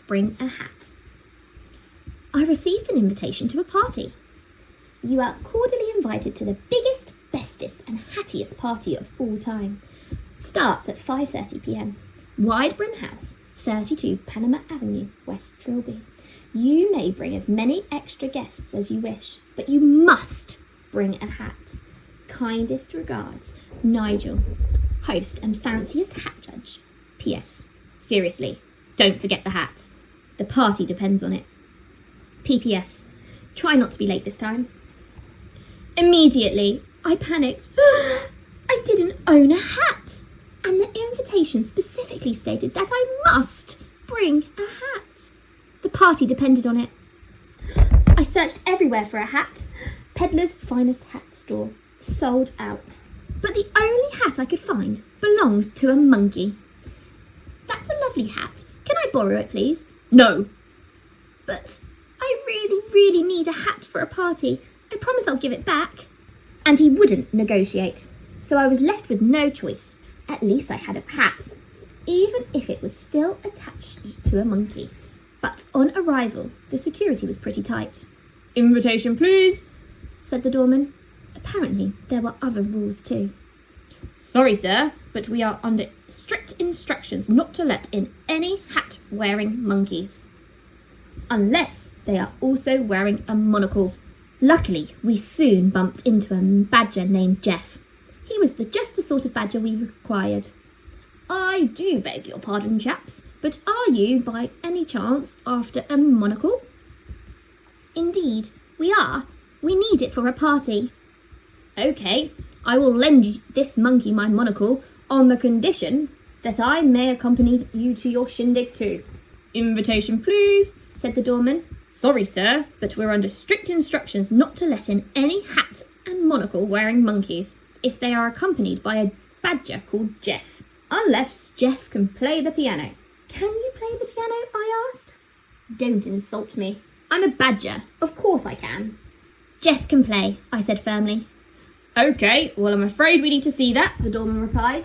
bring a hat. I received an invitation to a party. You are cordially invited to the biggest, bestest and hattiest party of all time. Starts at 5:30 p.m. Wide Brim House, 32 Panama Avenue, West Trilby. You may bring as many extra guests as you wish, but you must bring a hat. Kindest regards, Nigel, host and fanciest hat judge. P.S. Seriously, don't forget the hat. The party depends on it. P.P.S. Try not to be late this time. Immediately, I panicked. I didn't own a hat, and the invitation specifically stated that I must bring a hat. The party depended on it. I searched everywhere for a hat. Peddler's Finest Hat Store. Sold out. But the only hat I could find belonged to a monkey. That's a lovely hat. Can I borrow it, please? No. But I really need a hat for a party. I promise I'll give it back. And he wouldn't negotiate. So I was left with no choice. At least I had a hat, even if it was still attached to a monkey. But on arrival, the security was pretty tight. Invitation, please, said the doorman. Apparently, there were other rules too. Sorry, sir, but we are under strict instructions not to let in any hat-wearing monkeys. Unless they are also wearing a monocle. Luckily, we soon bumped into a badger named Jeff. He was just the sort of badger we required. I do beg your pardon, chaps, but are you, by any chance, after a monocle? Indeed, we are. We need it for a party. OK, I will lend this monkey my monocle on the condition that I may accompany you to your shindig too. Invitation, please, said the doorman. Sorry, sir, but we're under strict instructions not to let in any hat and monocle wearing monkeys if they are accompanied by a badger called Jeff, unless Jeff can play the piano. Can you play the piano? I asked. Don't insult me. I'm a badger. Of course I can. Jeff can play, I said firmly. OK, well, I'm afraid we need to see that, the doorman replied.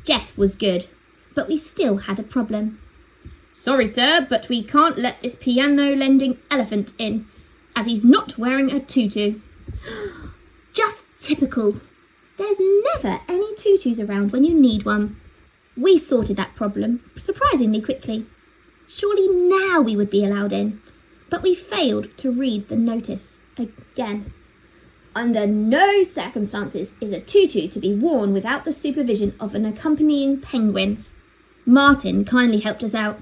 Jeff was good, but we still had a problem. Sorry, sir, but we can't let this piano-lending elephant in, as he's not wearing a tutu. Just typical. There's never any tutus around when you need one. We sorted that problem surprisingly quickly. Surely now we would be allowed in. But we failed to read the notice again. Under no circumstances is a tutu to be worn without the supervision of an accompanying penguin. Martin kindly helped us out.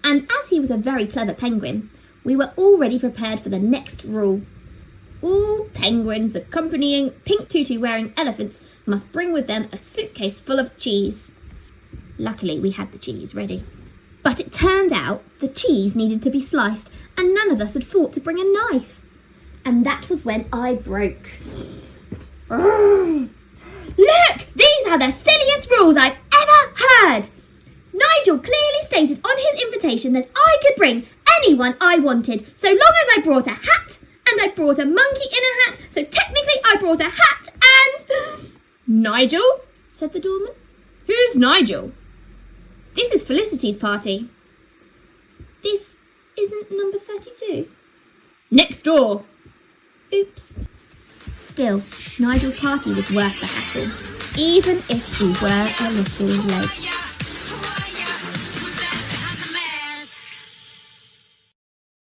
And as he was a very clever penguin, we were already prepared for the next rule. All penguins accompanying pink tutu-wearing elephants must bring with them a suitcase full of cheese. Luckily, we had the cheese ready. But it turned out the cheese needed to be sliced, and none of us had thought to bring a knife. And that was when I broke. Look! These are the silliest rules I've ever heard! Nigel clearly stated on his invitation that I could bring anyone I wanted, so long as I brought a hat, and I brought a monkey in a hat, so technically I brought a hat and... Nigel? Said the doorman. Who's Nigel? This is Felicity's party. This isn't number 32. Next door. Oops. Still, Nigel's party was worth the hassle, even if we were a little late.